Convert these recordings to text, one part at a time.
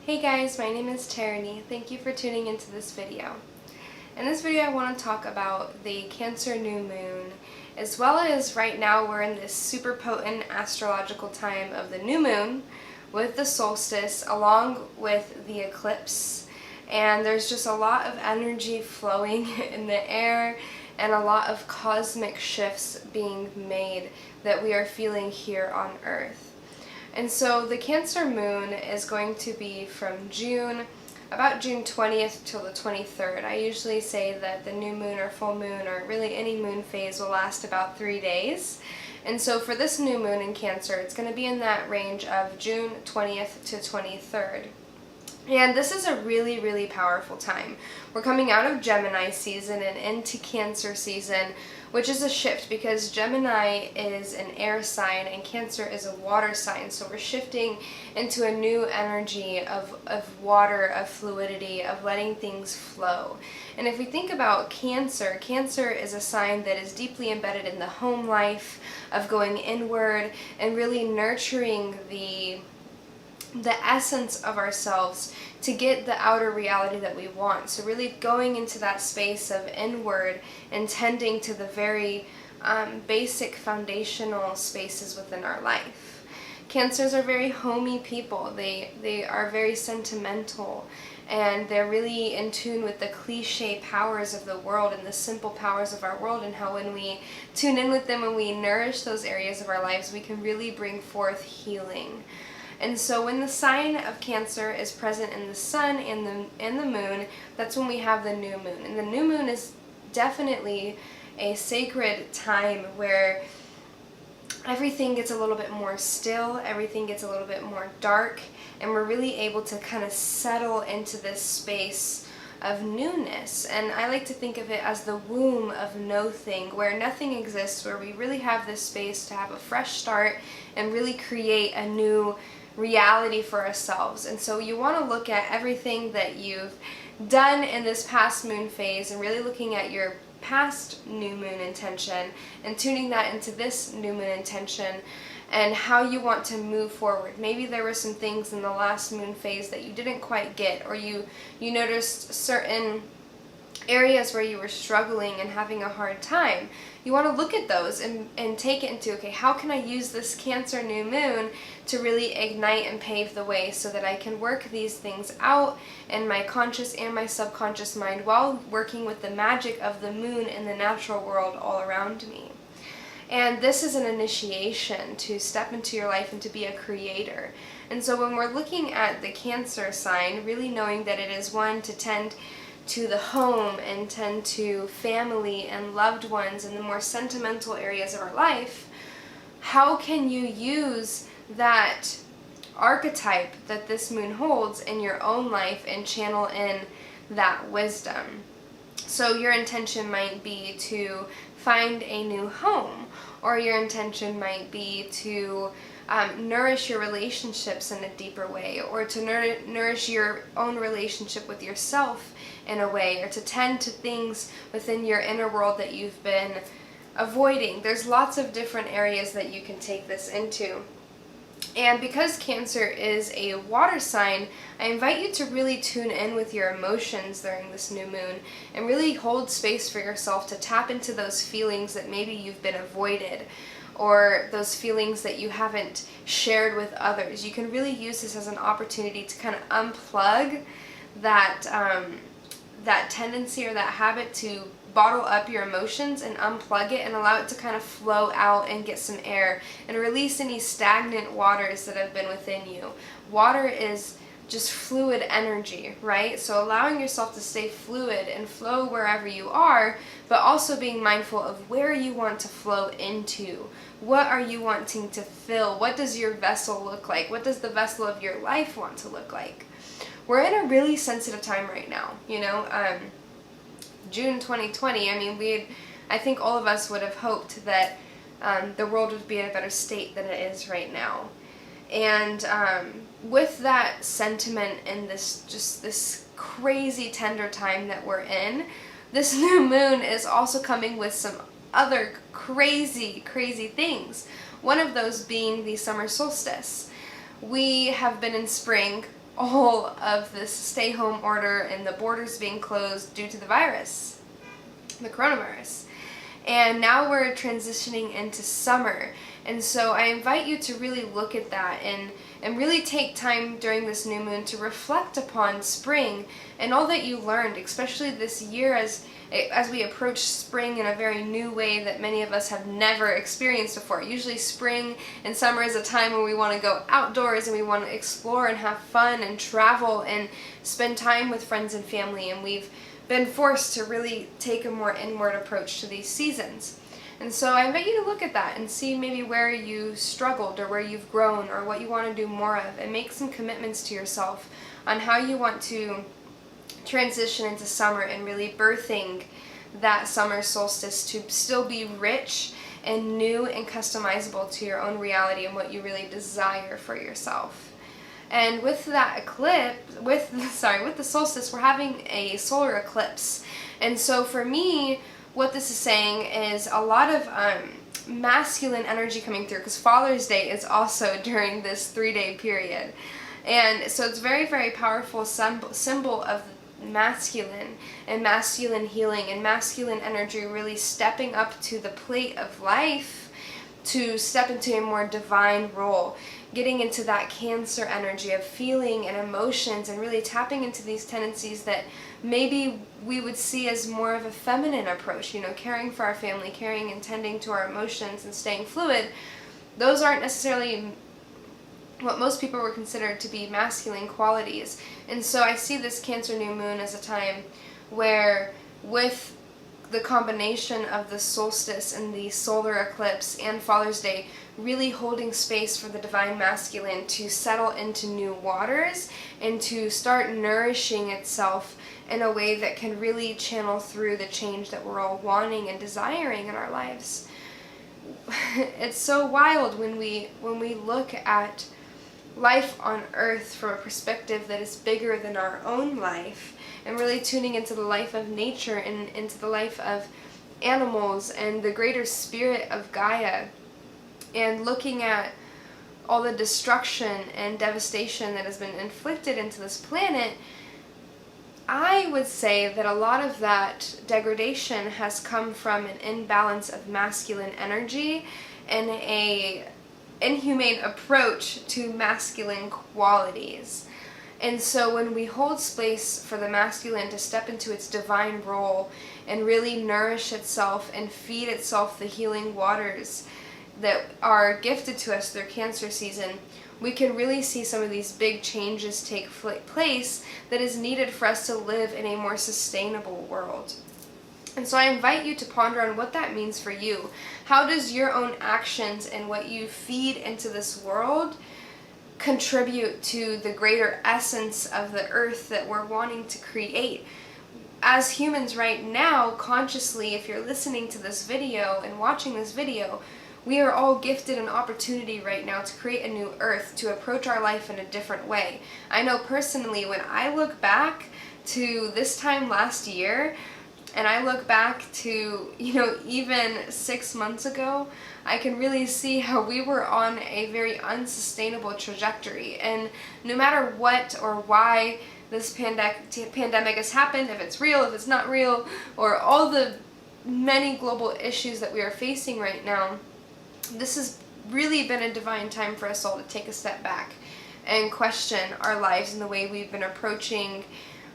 Hey guys, my name is Tarani. Thank you for tuning into this video. In this video I want to talk about the Cancer new moon, as well as right now we're in this super potent astrological time of the new moon with the solstice along with the eclipse. And there's just a lot of energy flowing in the air and a lot of cosmic shifts being made that we are feeling here on Earth. And so the Cancer moon is going to be from about June 20th till the 23rd. I usually say that the new moon or full moon or really any moon phase will last about 3 days. And so for this new moon in Cancer, it's going to be in that range of June 20th to 23rd. And this is a really, really powerful time. We're coming out of Gemini season and into Cancer season, which is a shift because Gemini is an air sign and Cancer is a water sign. So we're shifting into a new energy of water, of fluidity, of letting things flow. And if we think about Cancer, Cancer is a sign that is deeply embedded in the home life, of going inward and really nurturing the essence of ourselves to get the outer reality that we want. So really going into that space of inward and tending to the very basic foundational spaces within our life. Cancers are very homey people. They are very sentimental and they're really in tune with the cliche powers of the world and the simple powers of our world, and how when we tune in with them and we nourish those areas of our lives, we can really bring forth healing. And so when the sign of Cancer is present in the sun and the moon, that's when we have the new moon. And the new moon is definitely a sacred time where everything gets a little bit more still, everything gets a little bit more dark, and we're really able to kind of settle into this space of newness. And I like to think of it as the womb of nothing, where nothing exists, where we really have this space to have a fresh start and really create a new reality for ourselves. And so you want to look at everything that you've done in this past moon phase and really looking at your past new moon intention and tuning that into this new moon intention and how you want to move forward. Maybe there were some things in the last moon phase that you didn't quite get, or you noticed certain areas where you were struggling and having a hard time. You want to look at those and take it into, okay, how can I use this Cancer new moon to really ignite and pave the way so that I can work these things out in my conscious and my subconscious mind while working with the magic of the moon and the natural world all around me. And this is an initiation to step into your life and to be a creator. And so when we're looking at the Cancer sign, really knowing that it is one to tend to the home and tend to family and loved ones and the more sentimental areas of our life, how can you use that archetype that this moon holds in your own life and channel in that wisdom? So your intention might be to find a new home, or your intention might be to nourish your relationships in a deeper way, or to nourish your own relationship with yourself in a way, or to tend to things within your inner world that you've been avoiding. There's lots of different areas that you can take this into. And because Cancer is a water sign, I invite you to really tune in with your emotions during this new moon and really hold space for yourself to tap into those feelings that maybe you've been avoided, or those feelings that you haven't shared with others. You can really use this as an opportunity to kind of unplug that tendency or that habit to bottle up your emotions and unplug it and allow it to kind of flow out and get some air and release any stagnant waters that have been within you. Water is just fluid energy, right? So allowing yourself to stay fluid and flow wherever you are, but also being mindful of where you want to flow into. What are you wanting to fill? What does your vessel look like? What does the vessel of your life want to look like? We're in a really sensitive time right now, June 2020, I think all of us would have hoped that the world would be in a better state than it is right now. And with that sentiment and this crazy tender time that we're in, this new moon is also coming with some other crazy things. One of those being the summer solstice. We have been in spring all of this stay-home order and the borders being closed due to the virus, the coronavirus. And now we're transitioning into summer. And so I invite you to really look at that and really take time during this new moon to reflect upon spring and all that you learned, especially this year as we approach spring in a very new way that many of us have never experienced before. Usually spring and summer is a time when we want to go outdoors and we want to explore and have fun and travel and spend time with friends and family, and we've been forced to really take a more inward approach to these seasons. And so I invite you to look at that and see maybe where you struggled or where you've grown or what you want to do more of, and make some commitments to yourself on how you want to transition into summer and really birthing that summer solstice to still be rich and new and customizable to your own reality and what you really desire for yourself. And with that eclipse, with the solstice, we're having a solar eclipse. And so for me, what this is saying is a lot of masculine energy coming through, because Father's Day is also during this 3-day period. And so it's very, very powerful symbol of masculine and masculine healing and masculine energy really stepping up to the plate of life to step into a more divine role, getting into that Cancer energy of feeling and emotions and really tapping into these tendencies that maybe we would see as more of a feminine approach, caring for our family, caring and tending to our emotions and staying fluid. Those aren't necessarily what most people would consider to be masculine qualities. And so I see this Cancer new moon as a time where, with the combination of the solstice and the solar eclipse and Father's Day, really holding space for the divine masculine to settle into new waters and to start nourishing itself in a way that can really channel through the change that we're all wanting and desiring in our lives. It's so wild when we look at life on Earth from a perspective that is bigger than our own life, and really tuning into the life of nature and into the life of animals and the greater spirit of Gaia, and looking at all the destruction and devastation that has been inflicted into this planet. I would say that a lot of that degradation has come from an imbalance of masculine energy and a inhumane approach to masculine qualities. And so when we hold space for the masculine to step into its divine role and really nourish itself and feed itself the healing waters that are gifted to us through Cancer season, we can really see some of these big changes take place that is needed for us to live in a more sustainable world. And so I invite you to ponder on what that means for you. How does your own actions and what you feed into this world contribute to the greater essence of the earth that we're wanting to create? As humans right now, consciously, if you're listening to this video and watching this video, we are all gifted an opportunity right now to create a new earth, to approach our life in a different way. I know personally, when I look back to this time last year, and I look back to, even 6 months ago, I can really see how we were on a very unsustainable trajectory. And no matter what or why this pandemic has happened, if it's real, if it's not real, or all the many global issues that we are facing right now, this has really been a divine time for us all to take a step back and question our lives and the way we've been approaching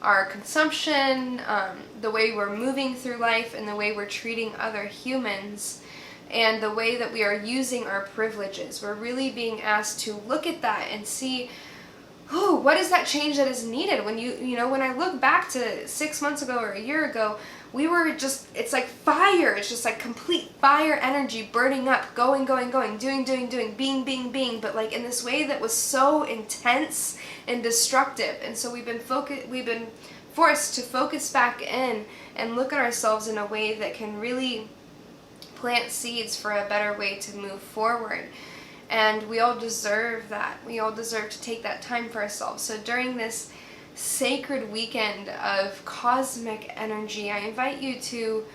our consumption, the way we're moving through life, and the way we're treating other humans, and the way that we are using our privileges. We're really being asked to look at that and see, what is that change that is needed? When when I look back to 6 months ago or a year ago, we were just, it's like fire. It's just like complete fire energy burning up, going, doing, being, but like in this way that was so intense and destructive. And so we've been forced to focus back in and look at ourselves in a way that can really plant seeds for a better way to move forward. And we all deserve that. We all deserve to take that time for ourselves. So during this sacred weekend of cosmic energy, I invite you to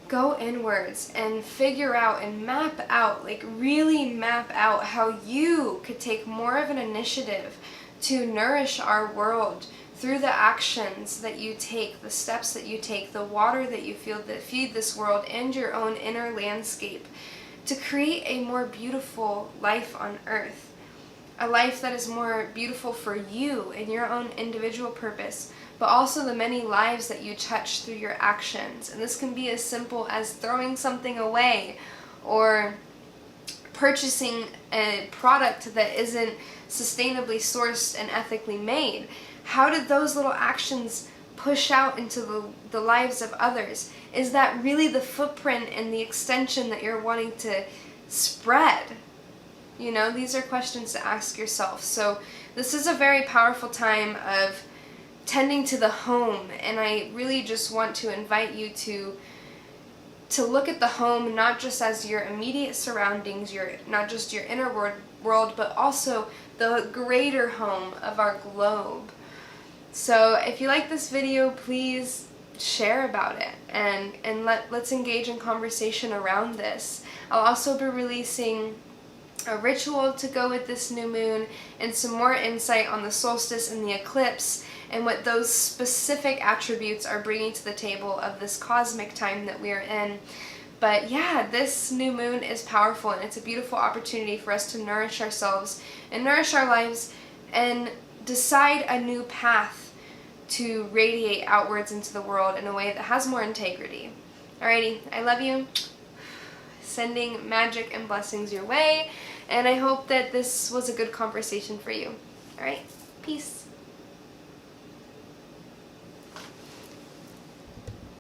go inwards and figure out and map out, really map out how you could take more of an initiative to nourish our world through the actions that you take, the steps that you take, the water that you feel that feed this world and your own inner landscape, to create a more beautiful life on earth. A life that is more beautiful for you and your own individual purpose, but also the many lives that you touch through your actions. And this can be as simple as throwing something away or purchasing a product that isn't sustainably sourced and ethically made. How did those little actions push out into the lives of others? Is that really the footprint and the extension that you're wanting to spread? You know, these are questions to ask yourself. So this is a very powerful time of tending to the home, and I really just want to invite you to look at the home not just as your immediate surroundings, not just your inner world, but also the greater home of our globe. So if you like this video, please share about it, and let's engage in conversation around this. I'll also be releasing a ritual to go with this new moon and some more insight on the solstice and the eclipse and what those specific attributes are bringing to the table of this cosmic time that we are in. But yeah, this new moon is powerful, and it's a beautiful opportunity for us to nourish ourselves and nourish our lives and decide a new path to radiate outwards into the world in a way that has more integrity. Alrighty, I love you. Sending magic and blessings your way, and I hope that this was a good conversation for you. Alright, peace.